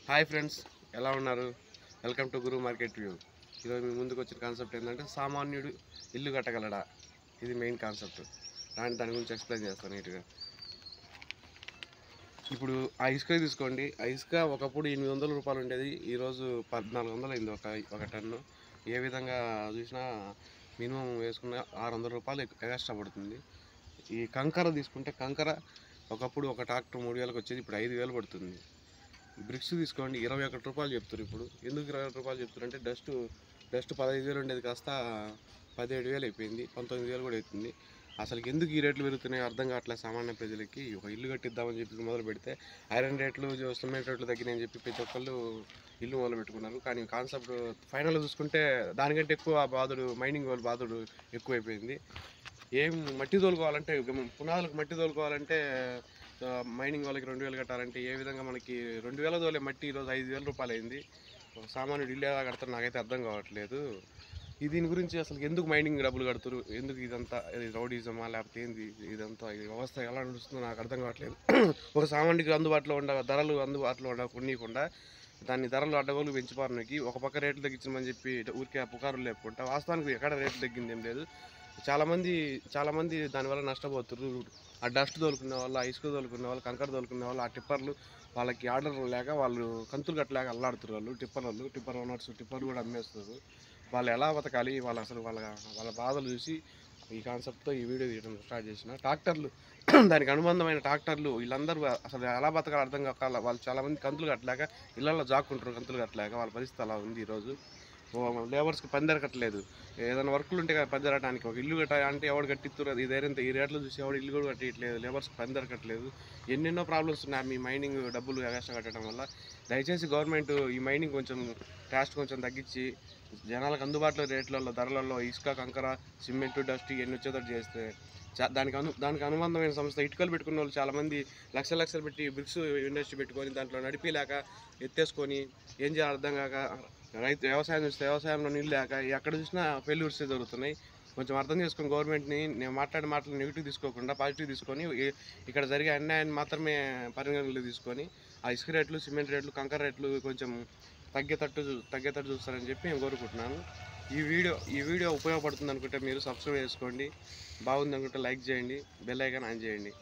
Hi friends, ఎలా ఉన్నారు? Welcome to Guru market view. ఈరోజు మీ ముందుకు వచ్చిన కాన్సెప్ట్ ఏంటంటే సామాన్యుడు ఇల్లు కట్టగలడా, ఇది మెయిన్ కాన్సెప్ట్. దాని గురించి ఎక్స్ప్లెయిన్ చేస్తాను నీట్గా. ఇప్పుడు ఆ ఇసుక తీసుకోండి. ఆ ఇసుక ఒకప్పుడు 800 రూపాయలు ఉండేది, ఈరోజు 1400 అయింది ఒక టన్ను. ఏ విధంగా చూసినా మినిమం వేసుకున్న 600 రూపాయలు ఎక్స్ట్రా పడుతుంది. ఈ కంకర తీసుకుంటే కంకర ఒకప్పుడు ఒక ట్రాక్టర్ 3000కి వచ్చేది, ఇప్పుడు 5000 పడుతుంది. బ్రిక్స్ తీసుకోండి, 21 రూపాయలు చెప్తారు. ఇప్పుడు ఎందుకు 21 రూపాయలు చెప్తారు అంటే డస్ట్ 15,000 ఉండేది కాస్త 17,000 అయిపోయింది, 19,000 కూడా అవుతుంది. అసలు ఎందుకు ఈ రేట్లు పెరుగుతున్నాయో అర్థం కావట్లేదు సామాన్య ప్రజలకి. ఒక ఇల్లు కట్టిద్దామని చెప్పి మొదలు పెడితే ఐరన్ రేట్లు, సిమెంట్ రేట్లు తగ్గినాయని చెప్పి ప్రతి ఒక్కళ్ళు ఇల్లు మొదలు పెట్టుకున్నారు. కానీ కాన్సెప్ట్ ఫైనల్గా చూసుకుంటే దానికంటే ఎక్కువ బాధుడు మైనింగ్ వాళ్ళు బాధుడు ఎక్కువైపోయింది. ఏం మట్టి తోలుకోవాలంటే, పునాదులకు మట్టి తోలుకోవాలంటే మైనింగ్ వాళ్ళకి 2000 కట్టాలంటే ఏ విధంగా మనకి 2000 తోలే మట్టి ఈరోజు 5000 రూపాయలు అయింది. సామాన్యుడు ఇల్లు ఎలా కడతారు నాకైతే అర్థం కావట్లేదు. దీని గురించి అసలు ఎందుకు మైనింగ్ డబ్బులు కడుతురు, ఎందుకు ఇదంతా రౌడీజమా లేకపోతే ఏంది, ఇదంతా ఈ వ్యవస్థ ఎలా నడుస్తుందో నాకు అర్థం కావట్లేదు. ఒక సామాన్యుడికి అందుబాటులో ధరలు అందుబాటులో ఉండకుండా దాన్ని ధరలు అడ్డగోలు పెంచిపారనికి ఒక పక్క రేట్లు తగ్గించమని చెప్పి ఊరికే ఆ పుకారులు లేపుకుంటా వాస్తవానికి ఎక్కడ రేట్లు తగ్గింది ఏం లేదు. చాలామంది దానివల్ల నష్టపోతున్నారు. ఆ డస్ట్ తోలుకునే వాళ్ళు, ఆ ఇసుక తోలుకునే వాళ్ళు, కంకర తోలుకునే వాళ్ళు, ఆ టిప్పర్లు వాళ్ళకి ఆర్డర్ లేక వాళ్ళు కంతులు కట్టలేక అల్లాడుతున్నారు. వాళ్ళు టిప్పర్ ఓనర్స్ టిప్పర్లు కూడా అమ్మేస్తున్నారు. వాళ్ళు ఎలా బతకాలి, వాళ్ళ బాధలు చూసి ఈ కాన్సెప్ట్తో ఈ వీడియో తీయడం స్టార్ట్ చేసిన. ట్రాక్టర్లు దానికి అనుబంధమైన ట్రాక్టర్లు వీళ్ళందరూ అసలు ఎలా బతకాలి అర్థం కాక వాళ్ళు చాలామంది కంతులు కట్టలేక ఇళ్లలో జాక్కుంటారు. కంతులు కట్టలేక వాళ్ళ పరిస్థితి అలా ఉంది ఈరోజు. లేబర్స్కి పని దొరకట్లేదు. ఏదైనా వర్కులు ఉంటే కదా పని జరగడానికి. ఒక ఇల్లు కట్టాలంటే ఎవడు కట్టిస్తున్నారు, ఈ రేట్లు చూసి ఎవడు ఇల్లు కూడా కట్టట్లేదు, లేబర్స్కి పని దొరకట్లేదు. ఎన్నెన్నో ప్రాబ్లమ్స్ ఉన్నాయి మీ మైనింగ్ డబ్బులు ఎగస్ట్రా కట్టడం వల్ల. దయచేసి గవర్నమెంట్ ఈ మైనింగ్ కొంచెం కాస్ట్ కొంచెం తగ్గించి జనాలకు అందుబాటులో రేట్లలో ధరలలో ఇసుక, కంకర, సిమెంట్, డస్ట్ ఇవన్నీ వచ్చేటట్టు చేస్తే దానికి అనుబంధమైన సంస్థ ఇటుకలు పెట్టుకున్న వాళ్ళు చాలామంది లక్షలు పెట్టి బ్రిక్స్ ఇండస్ట్రీ పెట్టుకొని దాంట్లో నడిపిలేక ఎత్తేసుకొని ఏం చేయాలి అర్థం కాక వ్యవసాయం చూస్తే వ్యవసాయంలో నీళ్ళు లేక ఎక్కడ చూసినా ఫెయిల్యూర్స్ జరుగుతున్నాయి. కొంచెం అర్థం చేసుకొని గవర్నమెంట్ని నేను మాటలు నెగిటివ్ తీసుకోకుండా పాజిటివ్ తీసుకొని ఇక్కడ జరిగే అన్యాయాన్ని మాత్రమే పరిగణనలో తీసుకొని ఆ ఇసుక రేట్లు, సిమెంట్ రేట్లు, కంకర రేట్లు కొంచెం తగ్గేటట్టు చూస్తారని చెప్పి నేను కోరుకుంటున్నాను. ఈ వీడియో ఉపయోగపడుతుంది అనుకుంటే మీరు సబ్స్క్రైబ్ చేసుకోండి. బాగుంది అనుకుంటే లైక్ చేయండి, బెల్ ఐకాన్ ఆన్ చేయండి.